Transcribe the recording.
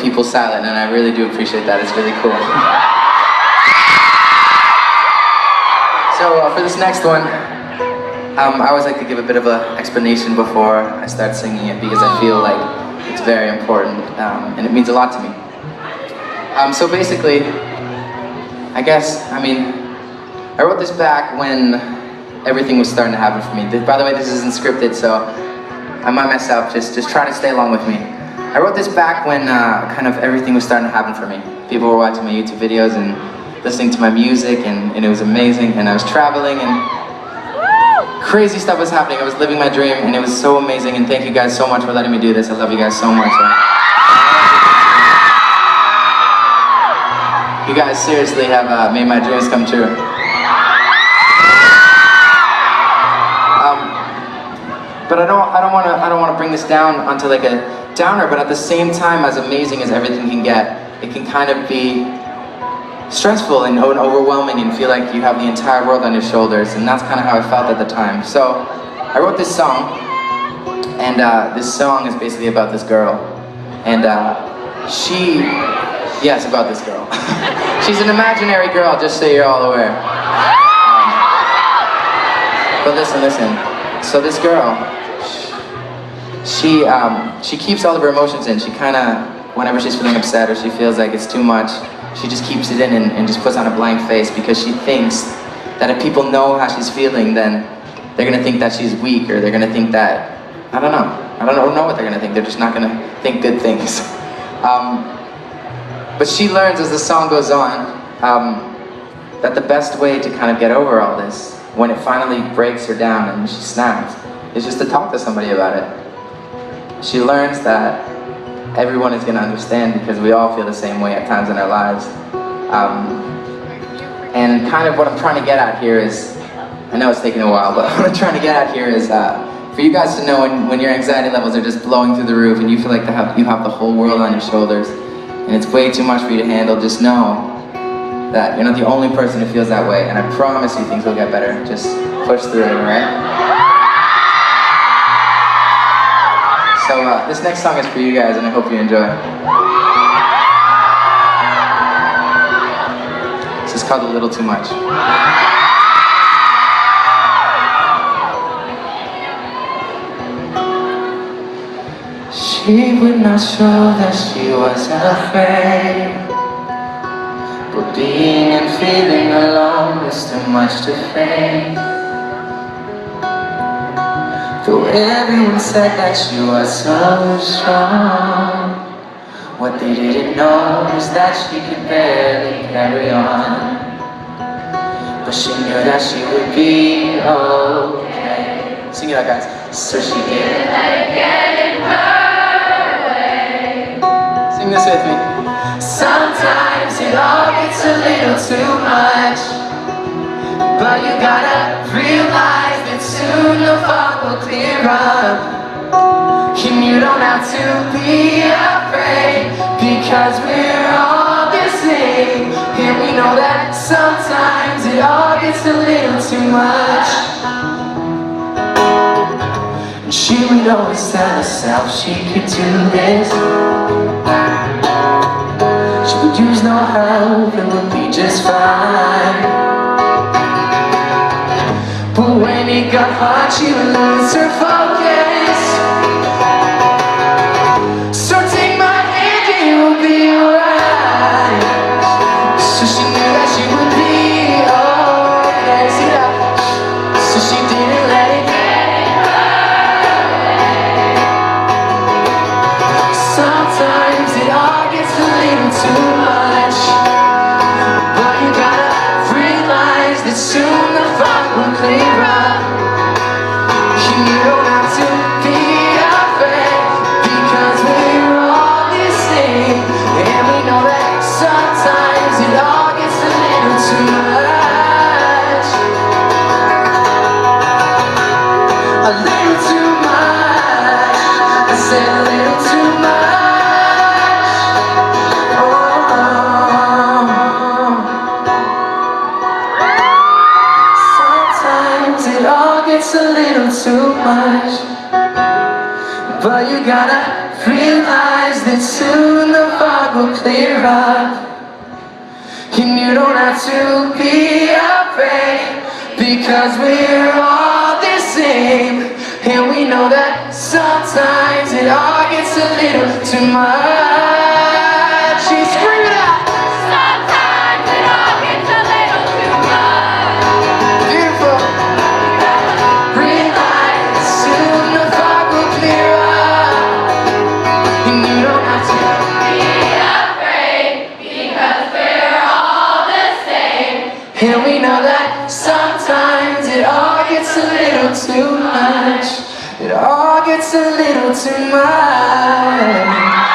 people silent, and I really do appreciate that. It's really cool. So for this next one, I always like to give a bit of an explanation before I start singing it, because I feel like it's very important, and it means a lot to me. So basically, I wrote this back when everything was starting to happen for me. By the way, this isn't scripted, so I might mess up. Just try to stay along with me. I wrote this back when kind of everything was starting to happen for me. People were watching my YouTube videos and listening to my music, and it was amazing. And I was traveling, and crazy stuff was happening. I was living my dream, and it was so amazing. And thank you guys so much for letting me do this. I love you guys so much. You guys seriously have made my dreams come true. But I don't want to bring this down onto like a downer. But at the same time, as amazing as everything can get, it can kind of be stressful and overwhelming, and feel like you have the entire world on your shoulders. And that's kind of how I felt at the time. So I wrote this song, and this song is basically about this girl, and it's about this girl. She's an imaginary girl, just so you're all aware. But listen. So this girl, she keeps all of her emotions in. She kind of, whenever she's feeling upset or she feels like it's too much, she just keeps it in and just puts on a blank face, because she thinks that if people know how she's feeling, then they're gonna think that she's weak, or they're gonna think that, I don't know what they're gonna think. They're just not gonna think good things. But she learns as the song goes on that the best way to kind of get over all this, when it finally breaks her down and she snaps, is just to talk to somebody about it. She learns that everyone is going to understand, because we all feel the same way at times in our lives. And kind of what I'm trying to get at here is, I know it's taking a while, but what I'm trying to get at here is for you guys to know when your anxiety levels are just blowing through the roof and you feel like you have the whole world on your shoulders and it's way too much for you to handle, just know that you're not the only person who feels that way, and I promise you things will get better. Just push through it, alright? So this next song is for you guys, and I hope you enjoy. This is called A Little Too Much. She would not show that she wasn't afraid, but being and feeling alone was too much to face. Though everyone said that she was so strong, what they didn't know is that she could barely carry on. But she knew that she would be okay. Sing it out, guys. So she didn't let it get in her way. Sing this with me. Sometimes it all gets a little too much, but you gotta realize that soon the fog will clear up. And you don't have to be afraid, because we're all the same. And we know that sometimes it all gets a little too much. And she would always tell herself she could do this. She would use no help, it would be just fine. But when it got hard, she would lose her focus. So take my hand and you'll be alright. So she knew that she would be okay. See that? So she didn't let it get in her way. Sometimes it all gets a little too much, but you gotta realize that soon the fog will clear up. You don't have to be clear up. And you don't have to be afraid, because we're all the same. And we know that sometimes it all gets a little too much. You scream it out. Sometimes it all gets a little too much. Beautiful. Breathe light, soon the fog will clear up. And you don't have to Be afraid, because we're all the same. And we know that sometimes it all gets a little too much. It all gets a little too much.